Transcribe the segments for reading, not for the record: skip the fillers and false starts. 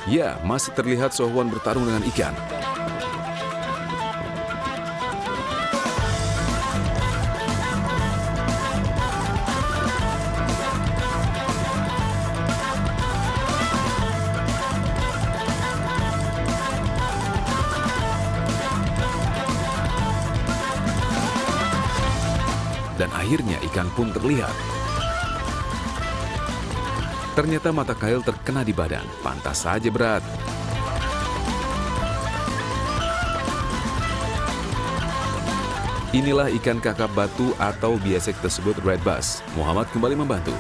Ya, masih terlihat Sohwan bertarung dengan ikan. Dan akhirnya ikan pun terlihat. Ternyata mata Kyle terkena di badan, pantas saja berat. Inilah ikan kakap batu atau biasa kita sebut red bass. Muhammad kembali membantu.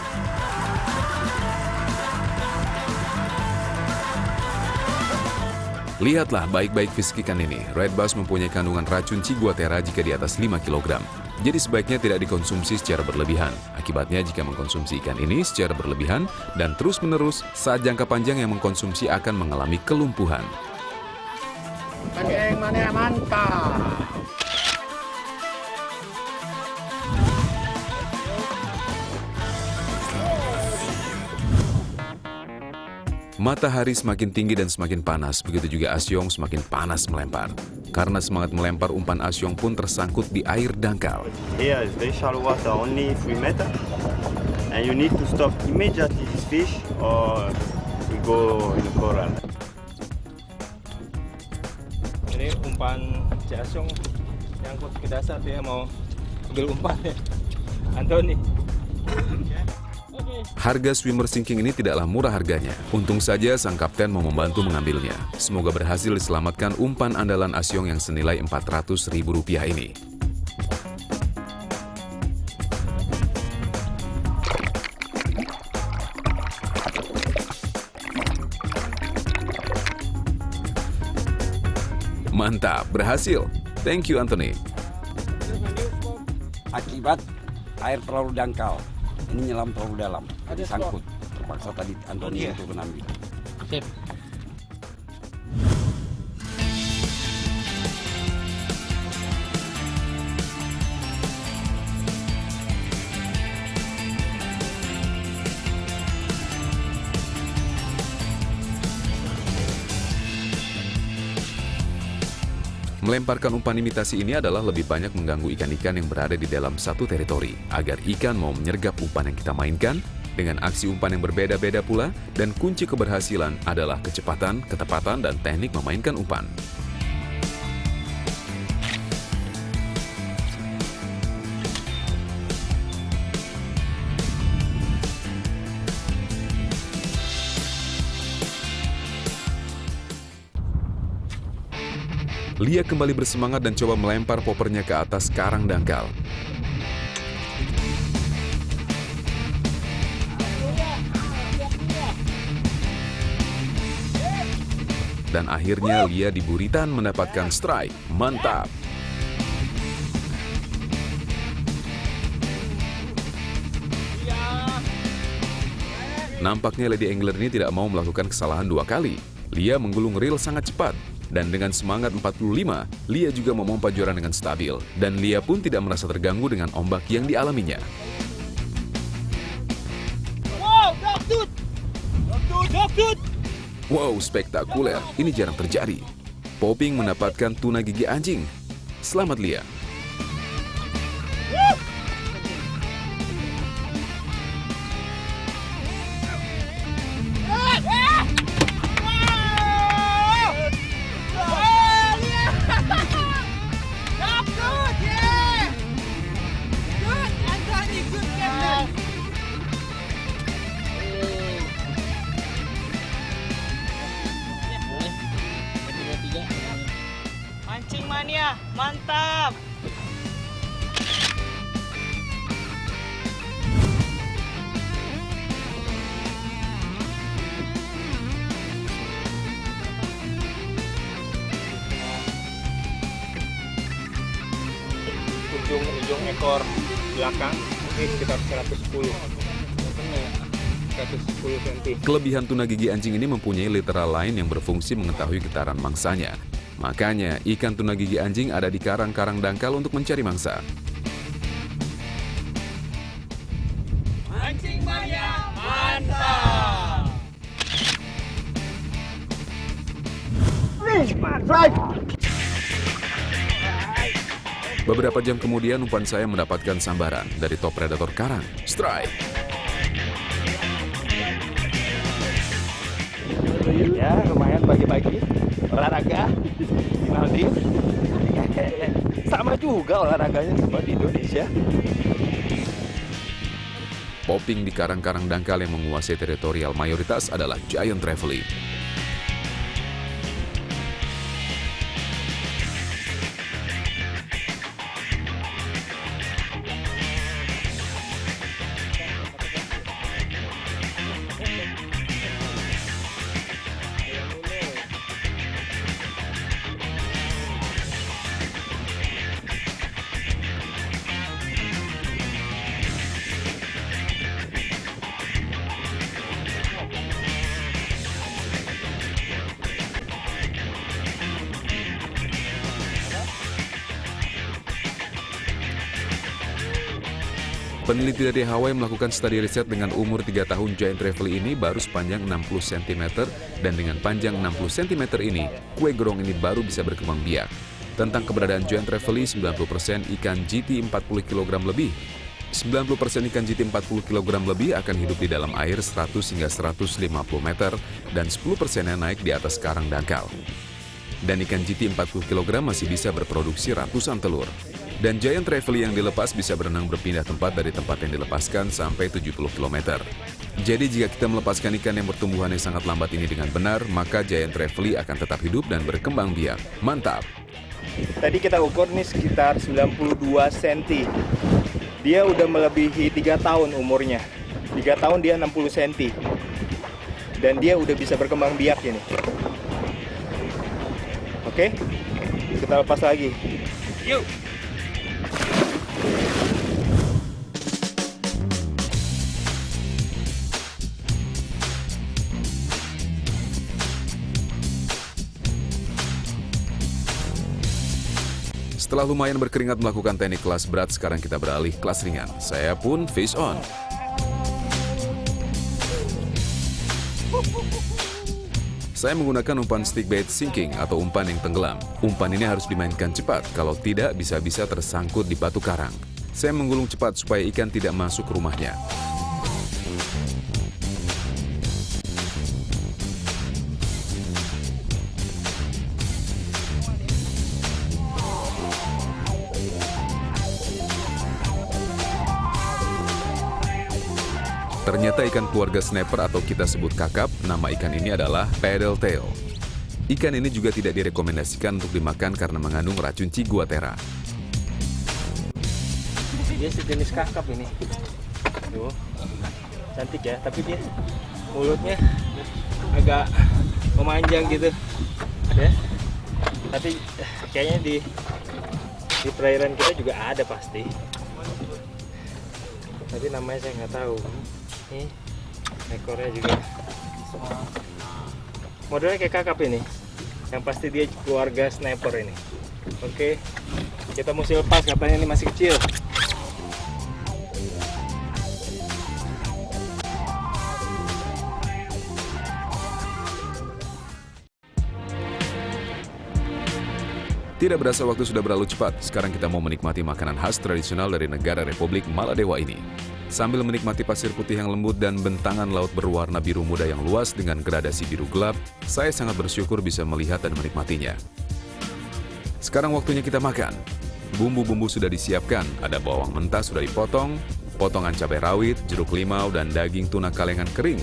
Lihatlah baik-baik fisik ikan ini. Red bass mempunyai kandungan racun ciguatera jika di atas 5 kg. Jadi sebaiknya tidak dikonsumsi secara berlebihan. Akibatnya jika mengkonsumsi ikan ini secara berlebihan dan terus-menerus, saat jangka panjang yang mengkonsumsi akan mengalami kelumpuhan. Yang mana mantap. Matahari semakin tinggi dan semakin panas, begitu juga Asyong semakin panas melempar. Karena semangat melempar, umpan Asyong pun tersangkut di air dangkal. Here is very shallow water, only 3 meters. And you need to stop immediately this fish or we go in the coral. Ini umpan si Asyong nyangkut ke dasar, dia mau ambil umpannya. Anthony. Harga swimmer sinking ini tidaklah murah harganya. Untung saja sang kapten mau membantu mengambilnya. Semoga berhasil diselamatkan umpan andalan Asyong yang senilai Rp400.000 ini. Mantap, berhasil. Thank you, Anthony. Akibat air terlalu dangkal. Ini nyelam terlalu dalam, sangkut. Terpaksa tadi Anthony itu menambil. Sip. Melemparkan umpan imitasi ini adalah lebih banyak mengganggu ikan-ikan yang berada di dalam satu teritori, agar ikan mau menyergap umpan yang kita mainkan, dengan aksi umpan yang berbeda-beda pula, dan kunci keberhasilan adalah kecepatan, ketepatan, dan teknik memainkan umpan. Lia kembali bersemangat dan coba melempar poppernya ke atas karang dangkal. Dan akhirnya Lia di buritan mendapatkan strike. Mantap! Nampaknya Lady Angler ini tidak mau melakukan kesalahan 2 kali. Lia menggulung reel sangat cepat. Dan dengan semangat 45, Lia juga memompa joran dengan stabil. Dan Lia pun tidak merasa terganggu dengan ombak yang dialaminya. Wow, spektakuler. Ini jarang terjadi. Popping mendapatkan tuna gigi anjing. Selamat, Lia. Mancing mania, mantap! Ujung ekor belakang ini sekitar 110 cm. Kelebihan tuna gigi anjing ini mempunyai literal lain yang berfungsi mengetahui getaran mangsanya. Makanya, ikan tuna gigi anjing ada di karang-karang dangkal untuk mencari mangsa. Mancing mania, mantap! Beberapa jam kemudian umpan saya mendapatkan sambaran dari top predator karang. Strike! Ya, lumayan pagi-pagi olahraga di Maldives. Sama juga olahraganya sama di Indonesia. Popping di karang-karang dangkal yang menguasai teritorial mayoritas adalah giant trevally. Peneliti dari Hawaii melakukan studi riset dengan umur 3 tahun giant trevally ini baru sepanjang 60 cm dan dengan panjang 60 cm ini, kue gerong ini baru bisa berkembang biak. Tentang keberadaan giant trevally, 90% ikan GT 40 kg lebih. 90% ikan GT 40 kg lebih akan hidup di dalam air 100 hingga 150 meter dan 10%-nya naik di atas karang dangkal. Dan ikan GT 40 kg masih bisa berproduksi ratusan telur. Dan giant trevally yang dilepas bisa berenang berpindah tempat dari tempat yang dilepaskan sampai 70 km. Jadi jika kita melepaskan ikan yang bertumbuhannya sangat lambat ini dengan benar, maka giant trevally akan tetap hidup dan berkembang biak. Mantap! Tadi kita ukur nih sekitar 92 cm. Dia udah melebihi 3 tahun umurnya. 3 tahun dia 60 cm. Dan dia udah bisa berkembang biak ini. Oke? Kita lepas lagi. Yuk! Setelah lumayan berkeringat melakukan teknik kelas berat, sekarang kita beralih kelas ringan. Saya pun fish on. Saya menggunakan umpan stick bait sinking atau umpan yang tenggelam. Umpan ini harus dimainkan cepat, kalau tidak bisa-bisa tersangkut di batu karang. Saya menggulung cepat supaya ikan tidak masuk ke rumahnya. Ternyata ikan keluarga snapper atau kita sebut kakap, nama ikan ini adalah paddle tail. Ikan ini juga tidak direkomendasikan untuk dimakan karena mengandung racun ciguatera. Dia sejenis kakap ini. Tuh, cantik ya, tapi dia mulutnya agak memanjang gitu. Ya. Tapi kayaknya di perairan kita juga ada pasti. Tapi namanya saya nggak tahu. Nih, ekornya juga modelnya kayak kakap ini. Yang pasti dia keluarga snapper ini. Oke, kita mesti lepas, katanya ini masih kecil. Tidak berasa waktu sudah berlalu cepat. Sekarang kita mau menikmati makanan khas tradisional dari negara Republik Maladewa ini. Sambil menikmati pasir putih yang lembut dan bentangan laut berwarna biru muda yang luas dengan gradasi biru gelap, saya sangat bersyukur bisa melihat dan menikmatinya. Sekarang waktunya kita makan. Bumbu-bumbu sudah disiapkan, ada bawang mentah sudah dipotong, potongan cabai rawit, jeruk limau, dan daging tuna kalengan kering.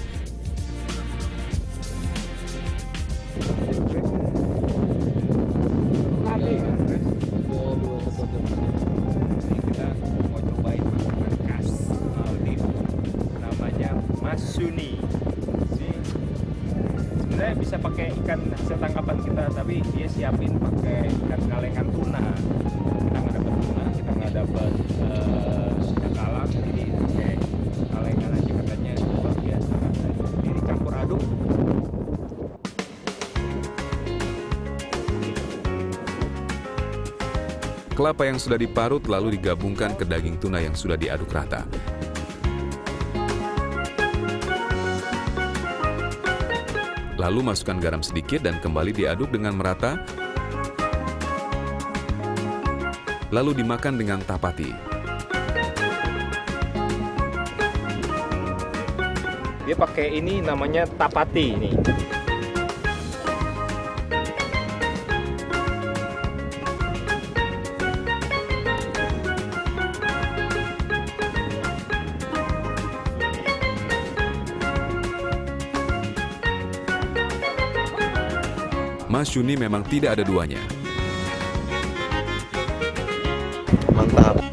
Kita mau cobain makanan khas Maldives, namanya masuni. Sebenarnya bisa pakai ikan hasil tangkapan kita, tapi dia siapin pakai ikan kalengan tuna. Kita nggak dapat tuna, kita nggak dapat cakalang, jadi pakai kalengan aja, katanya luar biasa. Jadi campur aduk. Kelapa yang sudah diparut lalu digabungkan ke daging tuna yang sudah diaduk rata. Lalu masukkan garam sedikit dan kembali diaduk dengan merata. lalu dimakan dengan tapati. Dia pakai ini namanya tapati ini. Mas Juni memang tidak ada duanya. Mantap.